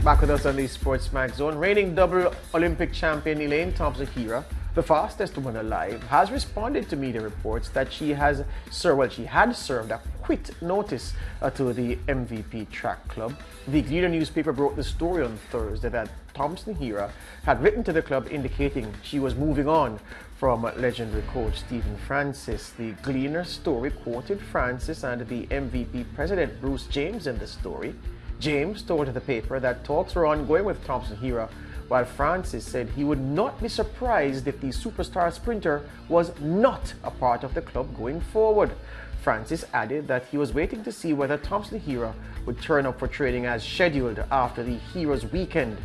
Back with us on the SportsMax Zone, reigning double Olympic champion Elaine Thomspon-Herah, the fastest woman alive, has responded to media reports that she had served a quit notice to the MVP track club. The Leader newspaper broke the story on Thursday that Thompson-Herah had written to the club indicating she was moving on from legendary coach Stephen Francis. The Gleaner story quoted Francis and the MVP president Bruce James in the story. James told the paper that talks were ongoing with Thompson-Herah, while Francis said he would not be surprised if the superstar sprinter was not a part of the club going forward. Francis added that he was waiting to see whether Thompson-Herah would turn up for training as scheduled after the Heroes Weekend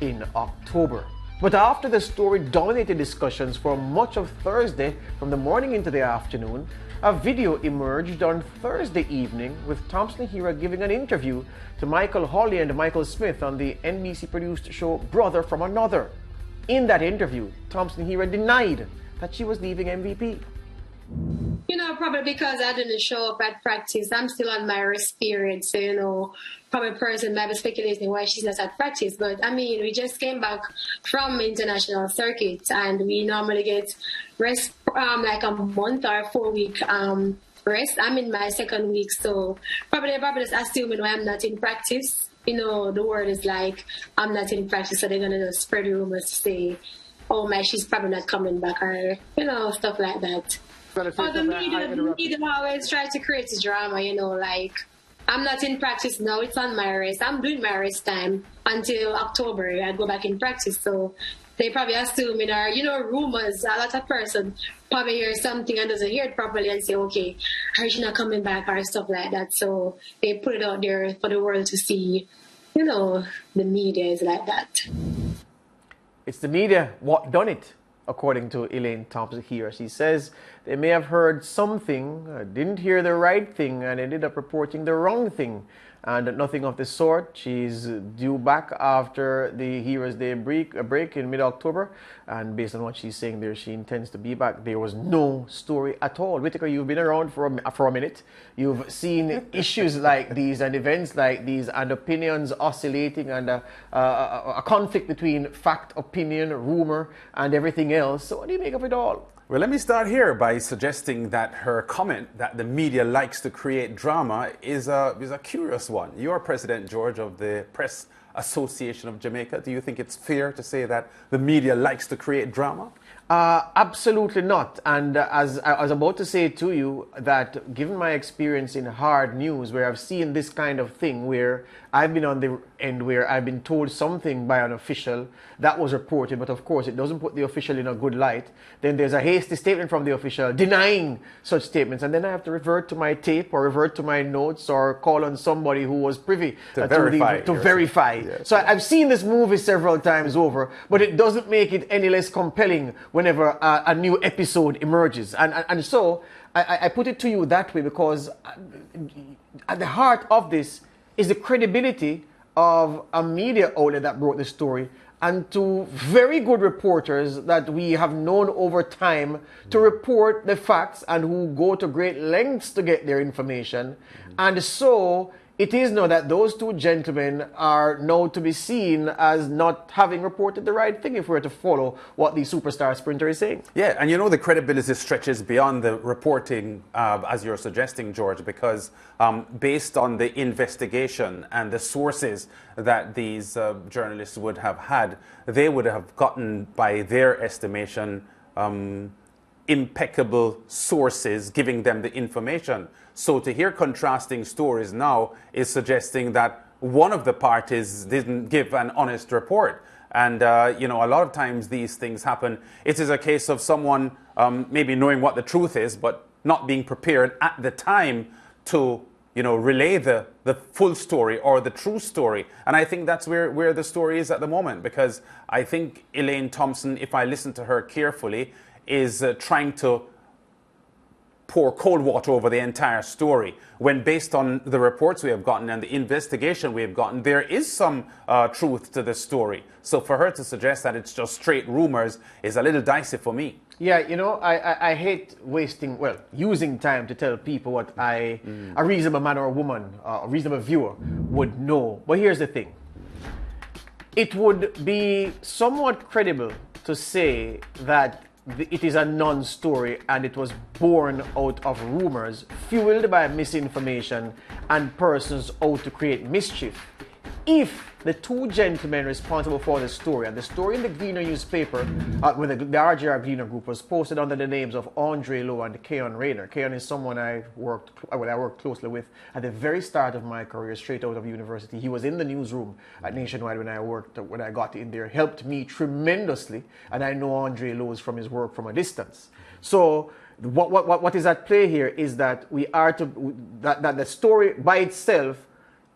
in October. But after the story dominated discussions for much of Thursday, from the morning into the afternoon, a video emerged on Thursday evening with Thompson-Herah giving an interview to Michael Hawley and Michael Smith on the NBC-produced show Brother from Another. In that interview, Thompson-Herah denied that she was leaving MVP. You know, probably because I didn't show up at practice. I'm still on my rest period, so, you know, probably a person might be speculating why she's not at practice. But, I mean, we just came back from international circuit, and we normally get rest like a month or 4-week rest. I'm in my second week, so probably just assuming when I'm not in practice. You know, the word is like, I'm not in practice, so they're going to just spread rumors to say, oh, she's probably not coming back, or, you know, stuff like that. The media always try to create a drama, you know, like, I'm not in practice now, it's on my rest. I'm doing my rest time until October. I go back in practice, so they probably assume, you know, rumors. A lot of person probably hear something and doesn't hear it properly and say, okay, are she not coming back or stuff like that. So they put it out there for the world to see. You know, the media is like that. It's the media what done it, according to Elaine Thomspon-Herah. She says they may have heard something, didn't hear the right thing, and ended up reporting the wrong thing. And nothing of the sort. She's due back after the Heroes Day break in mid-October. And based on what she's saying there, she intends to be back. There was no story at all. Whitaker, you've been around for a minute. You've seen issues like these and events like these and opinions oscillating and a conflict between fact, opinion, rumor, and everything else. So what do you make of it all? Well, let me start here by suggesting that her comment that the media likes to create drama is a curious one. You're President, George, of the Press Association of Jamaica. Do you think it's fair to say that the media likes to create drama? Absolutely not. And as I was about to say to you, that given my experience in hard news, where I've seen this kind of thing, where I've been on the end where I've been told something by an official that was reported, but of course it doesn't put the official in a good light, then there's a hasty statement from the official denying such statements, and then I have to revert to my tape or revert to my notes or call on somebody who was privy to verify. Yes. So I've seen this movie several times over, but it doesn't make it any less compelling whenever a new episode emerges. And so I put it to you that way because at the heart of this is the credibility of a media outlet that brought the story and to very good reporters that we have known over time to report the facts and who go to great lengths to get their information. And so it is now that those two gentlemen are now to be seen as not having reported the right thing if we're to follow what the superstar sprinter is saying. Yeah, and you know the credibility stretches beyond the reporting, as you're suggesting, George, because based on the investigation and the sources that these journalists would have had, they would have gotten, by their estimation, impeccable sources giving them the information. So to hear contrasting stories now is suggesting that one of the parties didn't give an honest report. And, you know, a lot of times these things happen. It is a case of someone maybe knowing what the truth is, but not being prepared at the time to, you know, relay the full story or the true story. And I think that's where the story is at the moment, because I think Elaine Thompson, if I listen to her carefully, is trying to pour cold water over the entire story, when based on the reports we have gotten and the investigation we have gotten, there is some truth to the story. So for her to suggest that it's just straight rumors is a little dicey for me. Yeah, you know, I hate using time to tell people what a reasonable man or woman, a reasonable viewer would know. But here's the thing. it would be somewhat credible to say that it is a non-story and it was born out of rumors fueled by misinformation and persons out to create mischief. If the two gentlemen responsible for the story, and the story in the Gleaner newspaper, with the RJR Gleaner group, was posted under the names of Andre Lowe and Keon Rayner. Keon is someone I worked closely with at the very start of my career, straight out of university. He was in the newsroom at Nationwide when I got in there, helped me tremendously, and I know Andre Lowe from his work from a distance. So what is at play here is that we are to that the story by itself,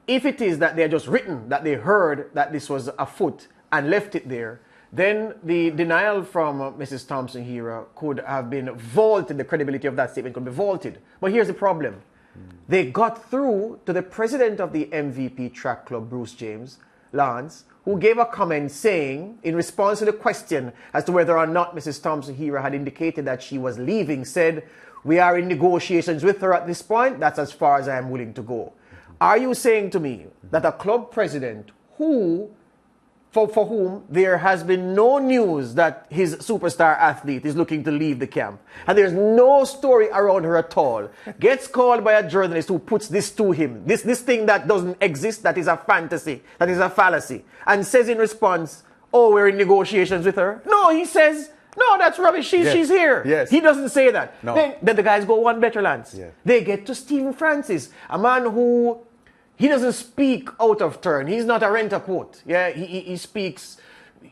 if it is that they're just written, that they heard that this was afoot and left it there, then the denial from Mrs. Thompson-Herah could have been vaulted, the credibility of that statement could be vaulted. But here's the problem. They got through to the president of the MVP track club, Bruce James Lance, who gave a comment saying, in response to the question as to whether or not Mrs. Thompson-Herah had indicated that she was leaving, said, "We are in negotiations with her at this point. That's as far as I am willing to go." Are you saying to me that a club president for whom there has been no news that his superstar athlete is looking to leave the camp, and there's no story around her at all, gets called by a journalist who puts this to him, this thing that doesn't exist, that is a fantasy, that is a fallacy, and says in response, "Oh, we're in negotiations with her"? No, he says, "No, that's rubbish. She's here." Yes. He doesn't say that. No. Then the guys go one better, Lance. Yes. They get to Stephen Francis, a man who, he doesn't speak out of turn. He's not a rent-a-quote. Yeah, he speaks.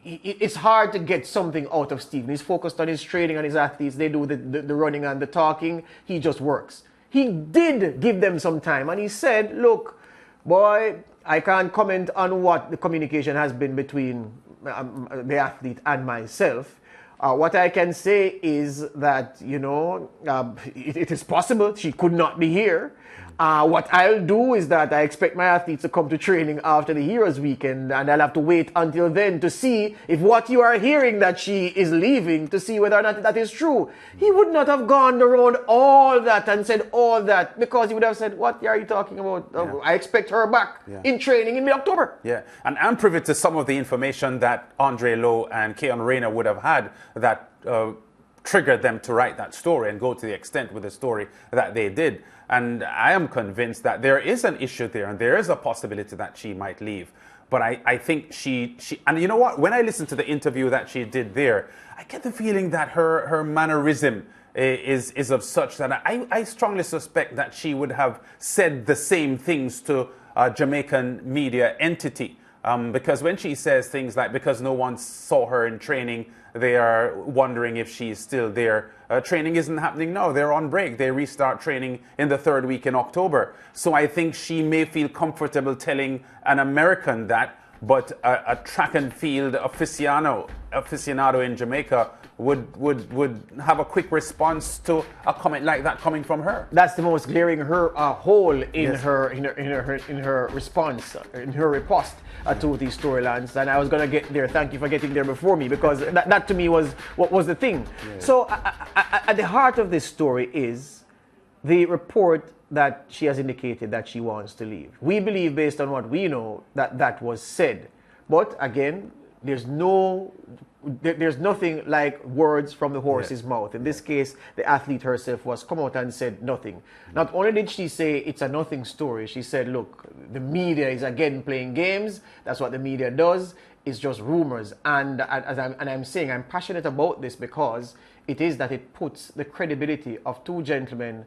It's hard to get something out of Stephen. He's focused on his training and his athletes. They do the running and the talking. He just works. He did give them some time, and he said, "Look, boy, I can't comment on what the communication has been between the athlete and myself. What I can say is that, it is possible she could not be here. What I'll do is that I expect my athletes to come to training after the Heroes Weekend, and I'll have to wait until then to see if what you are hearing that she is leaving, to see whether or not that is true." He would not have gone around all that and said all that, because he would have said, "What are you talking about? I expect her back in training in mid-October." Yeah, and I'm privy to some of the information that Andre Lowe and Keon Rayner would have had that triggered them to write that story and go to the extent with the story that they did. And I am convinced that there is an issue there, and there is a possibility that she might leave. But I think she and you know what? When I listened to the interview that she did there, I get the feeling that her mannerism is of such that I strongly suspect that she would have said the same things to a Jamaican media entity. Because when she says things like, because no one saw her in training, they are wondering if she's still there. Training isn't happening now. They're on break. They restart training in the third week in October. So I think she may feel comfortable telling an American that, but a track and field aficionado in Jamaica would have a quick response to a comment like that coming from her. That's the most glaring hole in her response, in her riposte to these storylines. And I was gonna get there. Thank you for getting there before me, because that to me was what was the thing. Yeah. So at the heart of this story is the report that she has indicated that she wants to leave. We believe, based on what we know, that was said. But again, there's nothing like words from the horse's mouth. In this case, the athlete herself was come out and said nothing. Not only did she say it's a nothing story, she said, "Look, the media is again playing games. That's what the media does. It's just rumors." And I'm saying, I'm passionate about this because it puts the credibility of two gentlemen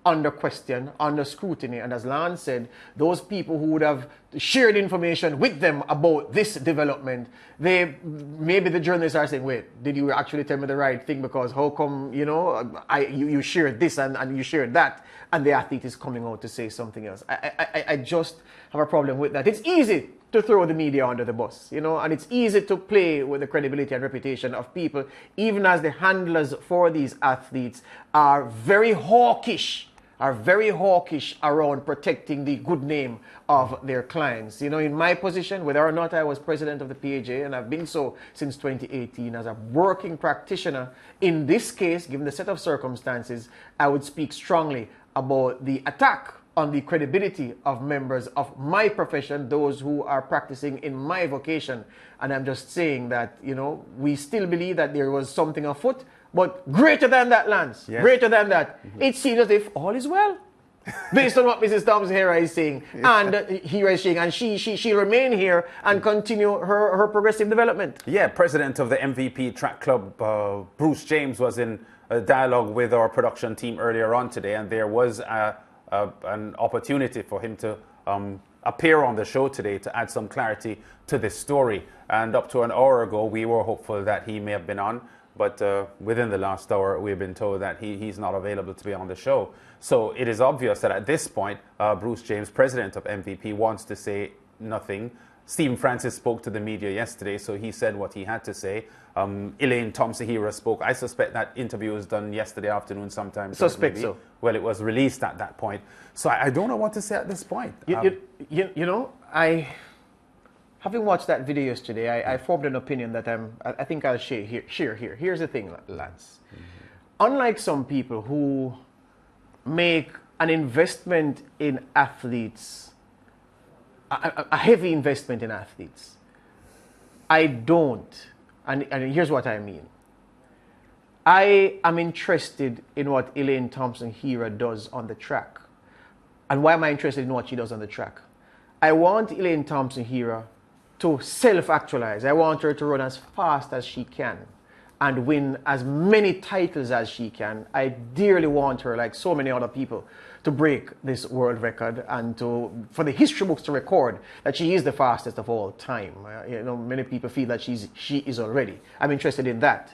under question, under scrutiny. And as Lance said, those people who would have shared information with them about this development, maybe the journalists are saying, "Wait, did you actually tell me the right thing? Because how come, you shared this and you shared that?" And the athlete is coming out to say something else. I just have a problem with that. It's easy to throw the media under the bus, and it's easy to play with the credibility and reputation of people, even as the handlers for these athletes are very hawkish around protecting the good name of their clients. In my position, whether or not I was president of the PAJ, and I've been so since 2018, as a working practitioner, in this case, given the set of circumstances, I would speak strongly about the attack on the credibility of members of my profession, those who are practicing in my vocation. And I'm just saying that, you know, we still believe that there was something afoot, but greater than that, Lance, yes. greater than that. It seems as if all is well. Based on what Mrs. Thompson-Herah is saying, and Herah is saying, and she remain here and continue her progressive development. Yeah, president of the MVP Track Club, Bruce James, was in a dialogue with our production team earlier on today, and there was an opportunity for him to appear on the show today to add some clarity to this story. And up to an hour ago, we were hopeful that he may have been on, but within the last hour, we've been told that he's not available to be on the show. So it is obvious that at this point, Bruce James, president of MVP, wants to say nothing. Stephen Francis spoke to the media yesterday, so he said what he had to say. Elaine Thomspon-Herah spoke. I suspect that interview was done yesterday afternoon sometime. Suspect so. Well, it was released at that point. So I don't know what to say at this point. You know, having watched that video yesterday, I formed an opinion that I think I'll share here. Here's the thing, Lance. Unlike some people who make an investment in athletes, a heavy investment in athletes, I don't. And here's what I mean. I am interested in what Elaine Thomspon-Herah does on the track. And why am I interested in what she does on the track? I want Elaine Thomspon-Herah to self-actualize. I want her to run as fast as she can and win as many titles as she can. I dearly want her, like so many other people, to break this world record and for the history books to record that she is the fastest of all time. You know, many people feel that she is already. I'm interested in that.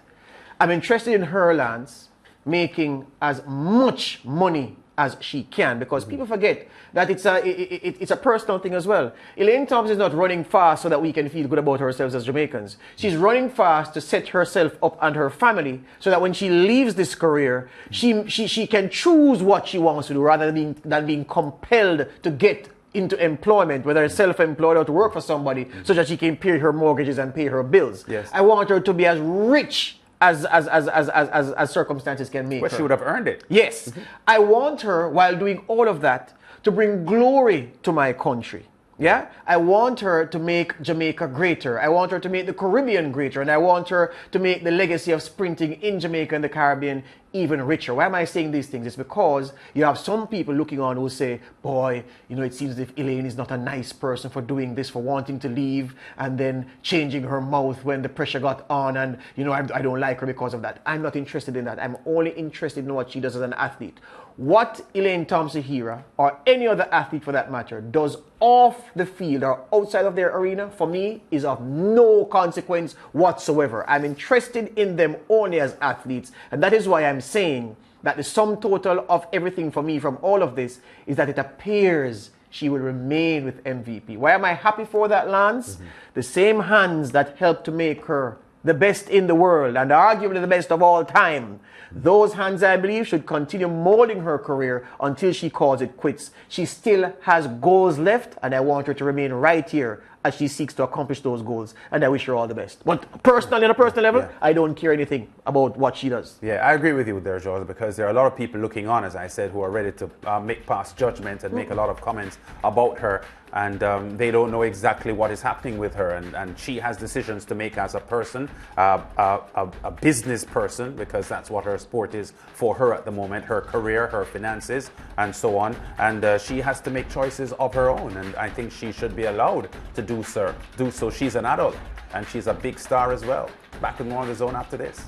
I'm interested in her, Lance, making as much money as she can, because people forget that it's a personal thing as well. Elaine Thompson is not running fast so that we can feel good about ourselves as Jamaicans. She's running fast to set herself up and her family so that when she leaves this career, she can choose what she wants to do rather than being compelled to get into employment, whether it's self-employed or to work for somebody, so that she can pay her mortgages and pay her bills. Yes. I want her to be as rich as circumstances can make her. She would have earned it. Yes. I want her, while doing all of that, to bring glory to my country. Yeah? I want her to make Jamaica greater. I want her to make the Caribbean greater. And I want her to make the legacy of sprinting in Jamaica and the Caribbean even richer. Why am I saying these things? It's because you have some people looking on who say, boy, you know, it seems as if Elaine is not a nice person for doing this, for wanting to leave and then changing her mouth when the pressure got on, and, you know, I don't like her because of that. I'm not interested in that. I'm only interested in what she does as an athlete. What Elaine Thomspon-Herah, or any other athlete for that matter, does off the field or outside of their arena, for me, is of no consequence whatsoever. I'm interested in them only as athletes, and that is why I'm saying that the sum total of everything for me from all of this is that it appears she will remain with MVP. Why am I happy for that, Lance? The same hands that helped to make her the best in the world and arguably the best of all time, those hands, I believe, should continue molding her career until she calls it quits. She still has goals left, and I want her to remain right here as she seeks to accomplish those goals, and I wish her all the best. But personally, on a personal level, I don't care anything about what she does. Yeah, I agree with you there, George, because there are a lot of people looking on, as I said, who are ready to make past judgment and make a lot of comments about her, and they don't know exactly what is happening with her, and she has decisions to make as a person, a business person, because that's what her sport is for her at the moment, her career, her finances, and so on, and she has to make choices of her own, and I think she should be allowed to do so. She's an adult, and she's a big star as well. Back in more on the zone after this.